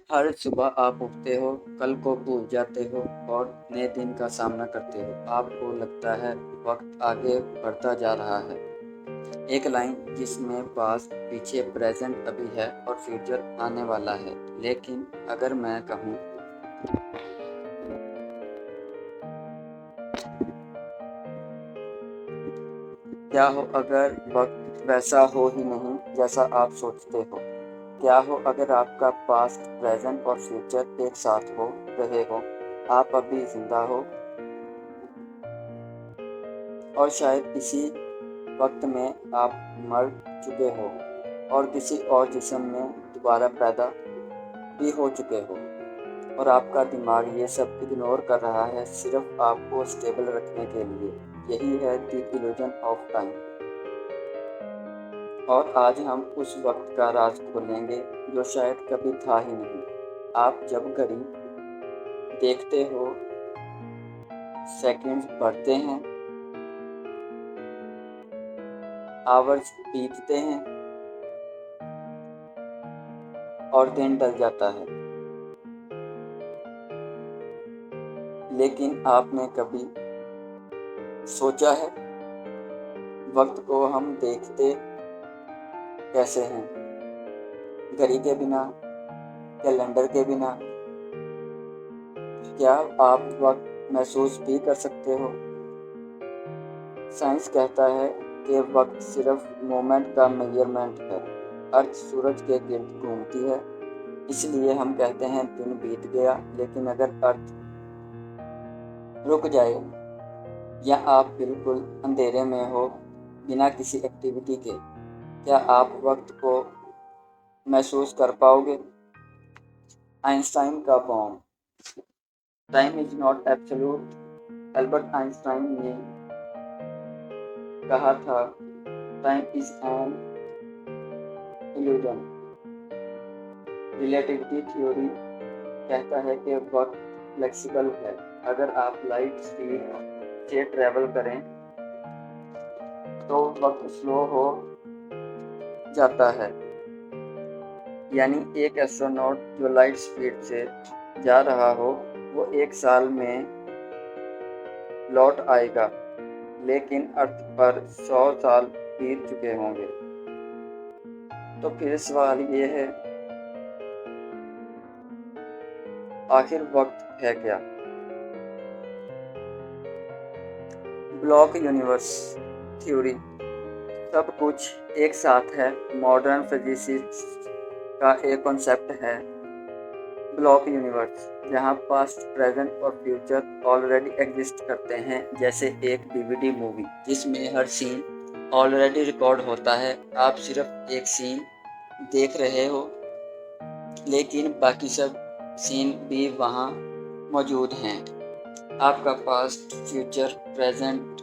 हर सुबह आप उठते हो, कल को भूल जाते हो और नए दिन का सामना करते हो। आपको लगता है वक्त आगे बढ़ता जा रहा है। एक लाइन जिसमें पास्ट, पीछे, प्रेजेंट अभी है और फ्यूचर आने वाला है। लेकिन अगर मैं कहूँ, क्या हो अगर वक्त वैसा हो ही नहीं जैसा आप सोचते हो? क्या हो अगर आपका पास्ट, प्रेजेंट और फ्यूचर एक साथ हो रहे हो? आप अभी जिंदा हो और शायद इसी वक्त में आप मर चुके हो और किसी और जिस्म में दोबारा पैदा भी हो चुके हो, और आपका दिमाग ये सब इग्नोर कर रहा है सिर्फ आपको स्टेबल रखने के लिए। यही है द इल्यूजन ऑफ टाइम। और आज हम उस वक्त का राज खोलेंगे जो शायद कभी था ही नहीं। आप जब घड़ी देखते हो, सेकंड्स बढ़ते हैं, आवर्स बीतते हैं और दिन ढल जाता है। लेकिन आपने कभी सोचा है वक्त को हम देखते कैसे हैं? घड़ी के बिना, कैलेंडर के बिना? क्या आप वक्त महसूस भी कर सकते हो? साइंस कहता है कि वक्त सिर्फ मोमेंट का मेजरमेंट है। अर्थ सूरज के गिर्द घूमती है, इसलिए हम कहते हैं दिन बीत गया। लेकिन अगर अर्थ रुक जाए या आप बिल्कुल अंधेरे में हो, बिना किसी एक्टिविटी के, क्या आप वक्त को महसूस कर पाओगे? आइंस्टाइन का bomb, time is not absolute. Albert Einstein ने कहा था, time is an illusion. Relativity theory कहता है कि वक्त फ्लेक्सिबल है। अगर आप लाइट स्पीड से ट्रेवल करें तो वक्त स्लो हो जाता है। यानी एक एस्ट्रोनॉट जो लाइट स्पीड से जा रहा हो, वो 1 साल में लौट आएगा, लेकिन अर्थ पर 100 साल बीत चुके होंगे। तो फिर सवाल ये है, आखिर वक्त है क्या? ब्लॉक यूनिवर्स थ्योरी, सब कुछ एक साथ है। मॉडर्न फिजिक्स का एक कॉन्सेप्ट है ब्लॉक यूनिवर्स, जहाँ पास्ट, प्रेजेंट और फ्यूचर ऑलरेडी एग्जिस्ट करते हैं, जैसे एक डीवीडी मूवी जिसमें हर सीन ऑलरेडी रिकॉर्ड होता है। आप सिर्फ एक सीन देख रहे हो, लेकिन बाकी सब सीन भी वहाँ मौजूद हैं। आपका पास्ट, फ्यूचर, प्रेजेंट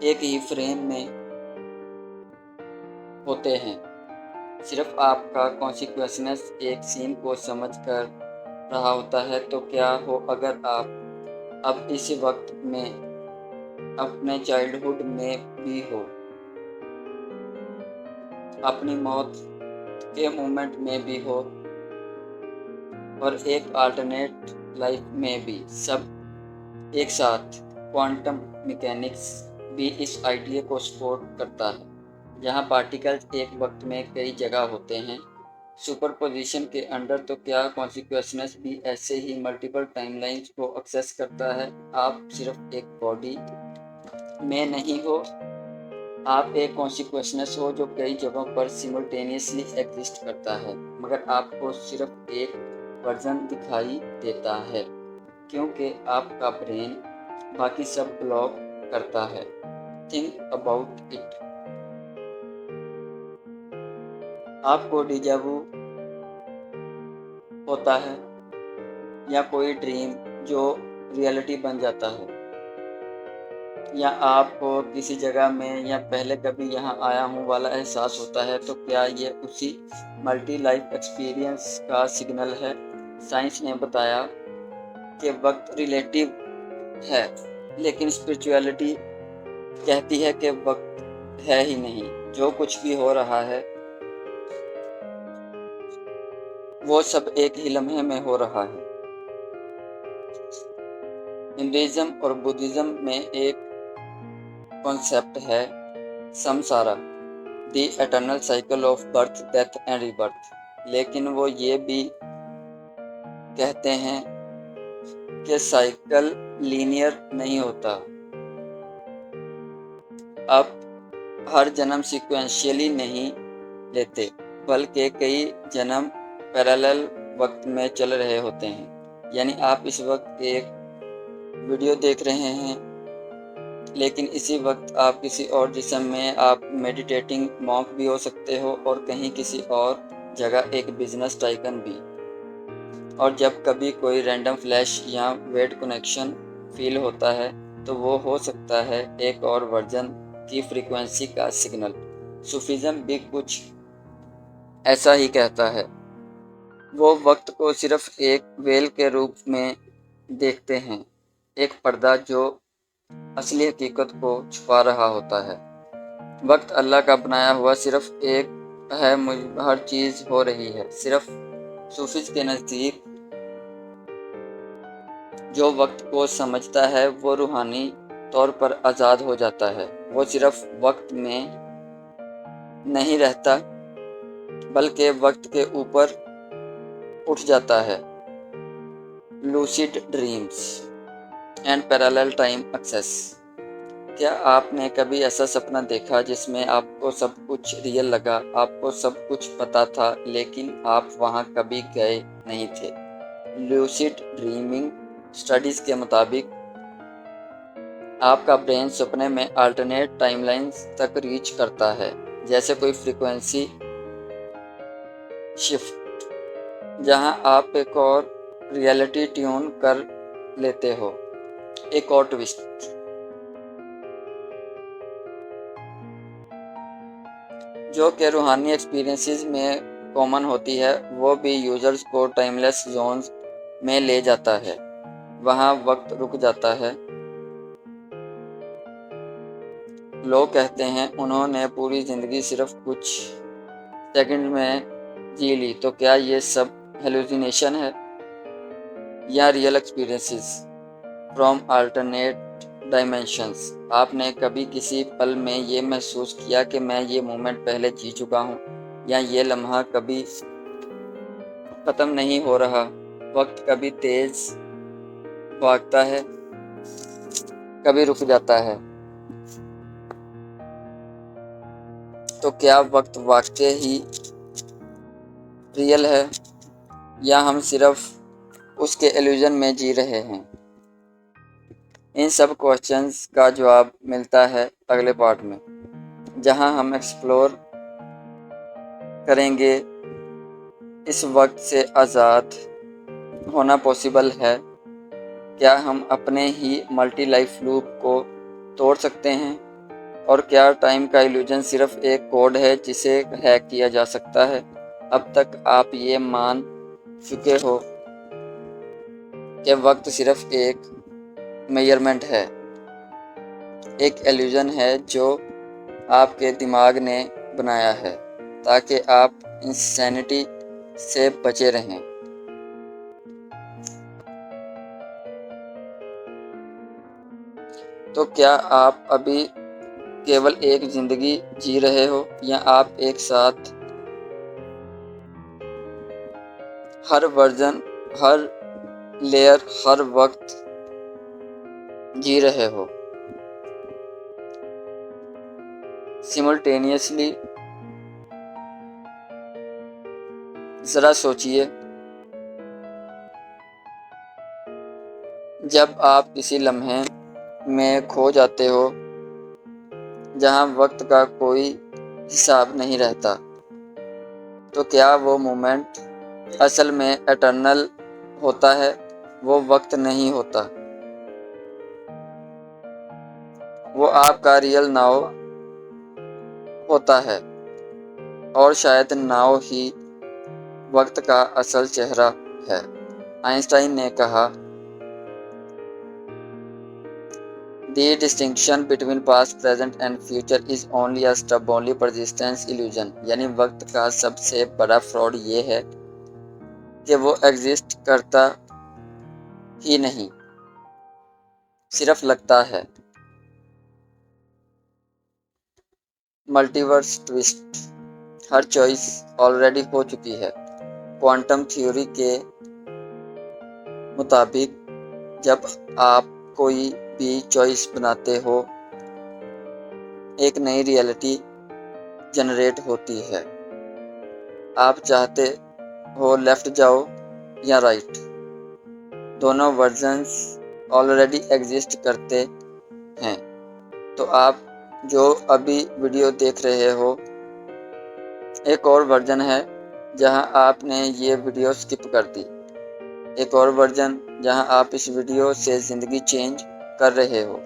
एक ही फ्रेम में होते हैं। सिर्फ आपका कॉन्शियसनेस एक सीन को समझ कर रहा होता है। तो क्या हो अगर आप अब इस वक्त में अपने चाइल्डहुड में भी हो, अपनी मौत के मोमेंट में भी हो और एक अल्टरनेट लाइफ में भी, सब एक साथ? क्वांटम मैकेनिक्स भी इस आइडिया को सपोर्ट करता है, जहाँ पार्टिकल्स एक वक्त में कई जगह होते हैं सुपरपोजिशन के अंडर। तो क्या कॉन्शियसनेस भी ऐसे ही मल्टीपल टाइमलाइंस को एक्सेस करता है? आप सिर्फ एक बॉडी में नहीं हो, आप एक कॉन्शियसनेस हो जो कई जगहों पर सिमल्टेनियसली एग्जिस्ट करता है, मगर आपको सिर्फ एक वर्जन दिखाई देता है क्योंकि आपका ब्रेन बाकी सब ब्लॉक करता है। Think about it. आपको डिजावू होता है या कोई ड्रीम जो रियलिटी बन जाता है, या आपको किसी जगह में या पहले कभी यहाँ आया हूँ वाला एहसास होता है, तो क्या ये उसी मल्टी लाइफ एक्सपीरियंस का सिग्नल है? साइंस ने बताया कि वक्त रिलेटिव है, लेकिन स्पिरिचुअलिटी कहती है कि वक्त है ही नहीं। जो कुछ भी हो रहा है वो सब एक ही लम्हे में हो रहा है। हिंदुइज्म और बुद्धिज्म में एक कॉन्सेप्ट है samsara, the eternal cycle of birth death and rebirth. लेकिन वो ये भी कहते हैं कि साइकिल लीनियर नहीं होता। आप हर जन्म सिक्वेंशियली नहीं लेते, बल्कि कई जन्म पैरेलल वक्त में चल रहे होते हैं। यानी आप इस वक्त एक वीडियो देख रहे हैं, लेकिन इसी वक्त आप किसी और जिस्म में आप मेडिटेटिंग मॉन्क भी हो सकते हो और कहीं किसी और जगह एक बिजनेस टाइकन भी। और जब कभी कोई रैंडम फ्लैश या वेट कनेक्शन फील होता है तो वो हो सकता है एक और वर्जन की फ्रीक्वेंसी का सिग्नल। सूफीज़्म भी कुछ ऐसा ही कहता है। वो वक्त को सिर्फ एक वेल के रूप में देखते हैं, एक पर्दा जो असली हकीकत को छुपा रहा होता है। वक्त अल्लाह का बनाया हुआ सिर्फ एक है, हर चीज़ हो रही है। सिर्फ सूफीज के नज़दीक जो वक्त को समझता है वो रूहानी तौर पर आज़ाद हो जाता है। वो सिर्फ वक्त में नहीं रहता, बल्कि वक्त के ऊपर उठ जाता है। Lucid dreams and parallel time access. क्या आपने कभी ऐसा सपना देखा जिसमें आपको सब कुछ रियल लगा, आपको सब कुछ पता था, लेकिन आप वहां कभी गए नहीं थे? लूसिड ड्रीमिंग स्टडीज के मुताबिक आपका ब्रेन सपने में अल्टरनेट टाइमलाइंस तक रीच करता है, जैसे कोई फ्रीक्वेंसी शिफ्ट जहां आप एक और रियलिटी ट्यून कर लेते हो। एक और ट्विस्ट, जो कि रूहानी एक्सपीरियंसेस में कॉमन होती है, वो भी यूजर्स को टाइमलेस जोन्स में ले जाता है। वहाँ वक्त रुक जाता है। लोग कहते हैं उन्होंने पूरी ज़िंदगी सिर्फ कुछ सेकंड में जी ली। तो क्या ये सब हेलुसिनेशन है या real experiences from alternate dimensions? आपने कभी किसी पल में ये महसूस किया कि मैं ये मोमेंट पहले जी चुका हूँ, या ये लम्हा कभी ख़त्म नहीं हो रहा? वक्त कभी तेज भागता है, कभी रुक जाता है। तो क्या वक्त वाकई ही रियल है, या हम सिर्फ उसके इल्यूजन में जी रहे हैं? इन सब क्वेश्चंस का जवाब मिलता है अगले पार्ट में, जहां हम एक्सप्लोर करेंगे इस वक्त से आज़ाद होना पॉसिबल है? क्या हम अपने ही मल्टी लाइफ लूप को तोड़ सकते हैं? और क्या टाइम का इल्यूजन सिर्फ एक कोड है जिसे हैक किया जा सकता है? अब तक आप ये मान चुके हो कि वक्त सिर्फ एक मेजरमेंट है, एक इल्यूजन है जो आपके दिमाग ने बनाया है ताकि आप इंसैनिटी से बचे रहें। तो क्या आप अभी केवल एक जिंदगी जी रहे हो, या आप एक साथ हर वर्जन, हर लेयर, हर वक्त जी रहे हो सिमल्टेनियसली? जरा सोचिए, जब आप किसी लम्हे में खो जाते हो जहां वक्त का कोई हिसाब नहीं रहता, तो क्या वो मोमेंट असल में एटर्नल होता है? वो वक्त नहीं होता, वो आपका रियल नाउ होता है। और शायद नाउ ही वक्त का असल चेहरा है। आइंस्टाइन ने कहा, The distinction between past, present and future is only a stubbornly persistent illusion। यानी वक्त का सबसे बड़ा फ्रॉड ये है कि वो एग्जिस्ट करता ही नहीं, सिर्फ लगता है। Multiverse twist, her choice already हो चुकी है। क्वांटम थ्योरी के मुताबिक जब आप कोई भी चॉइस बनाते हो, एक नई रियलिटी जनरेट होती है। आप चाहते हो लेफ्ट जाओ या राइट, दोनों वर्जन्स ऑलरेडी एग्जिस्ट करते हैं। तो आप जो अभी वीडियो देख रहे हो, एक और वर्जन है जहां आपने ये वीडियो स्किप कर दी। एक और वर्जन जहां आप इस वीडियो से ज़िंदगी चेंज कर रहे हो।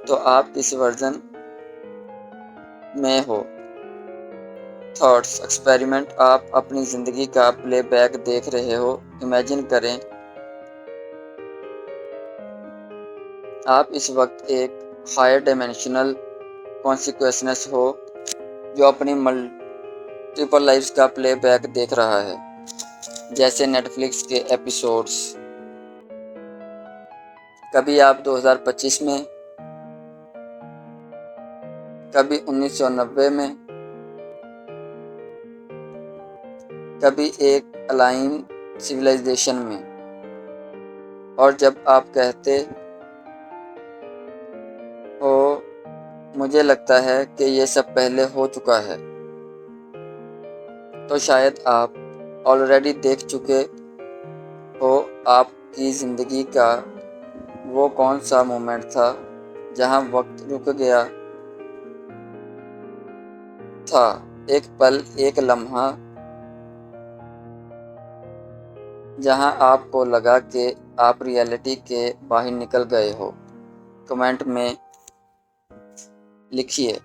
तो आप इस वर्जन में हो। थॉट्स एक्सपेरिमेंट, आप अपनी ज़िंदगी का प्लेबैक देख रहे हो। इमेजिन करें आप इस वक्त एक हायर डायमेंशनल कॉन्सिक्वेंस हो जो अपनी मल्टीपल लाइफ्स का प्लेबैक देख रहा है, जैसे नेटफ्लिक्स के एपिसोड्स। कभी आप 2025 में, कभी 1990 में, कभी एक अलाइन सिविलाइजेशन में। और जब आप कहते हो मुझे लगता है कि ये सब पहले हो चुका है, तो शायद आप ऑलरेडी देख चुके हो आपकी ज़िंदगी का वो कौन सा मोमेंट था जहां वक्त रुक गया था। एक पल, एक लम्हा जहां आपको लगा कि आप रियलिटी के बाहर निकल गए हो। कमेंट में लिखिए,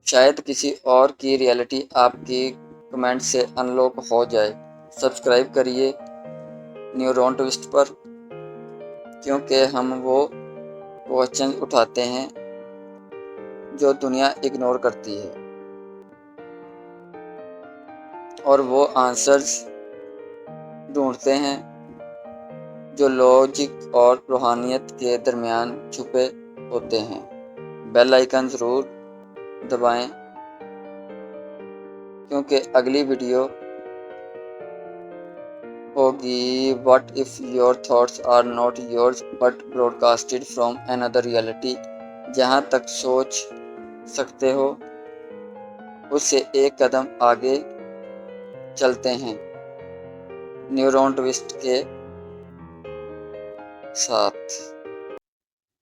शायद किसी और की रियलिटी आपकी कमेंट से अनलॉक हो जाए। सब्सक्राइब करिए न्यूरॉन ट्विस्ट पर, क्योंकि हम वो क्वेश्चन उठाते हैं जो दुनिया इग्नोर करती है, और वो आंसर्स ढूंढते हैं जो लॉजिक और रूहानियत के दरमियान छुपे होते हैं। बेल आइकन ज़रूर दबाएं, क्योंकि अगली वीडियो होगी what if your thoughts are not yours but broadcasted from another reality. जहां तक सोच सकते हो उससे एक कदम आगे चलते हैं न्यूरॉन ट्विस्ट के साथ।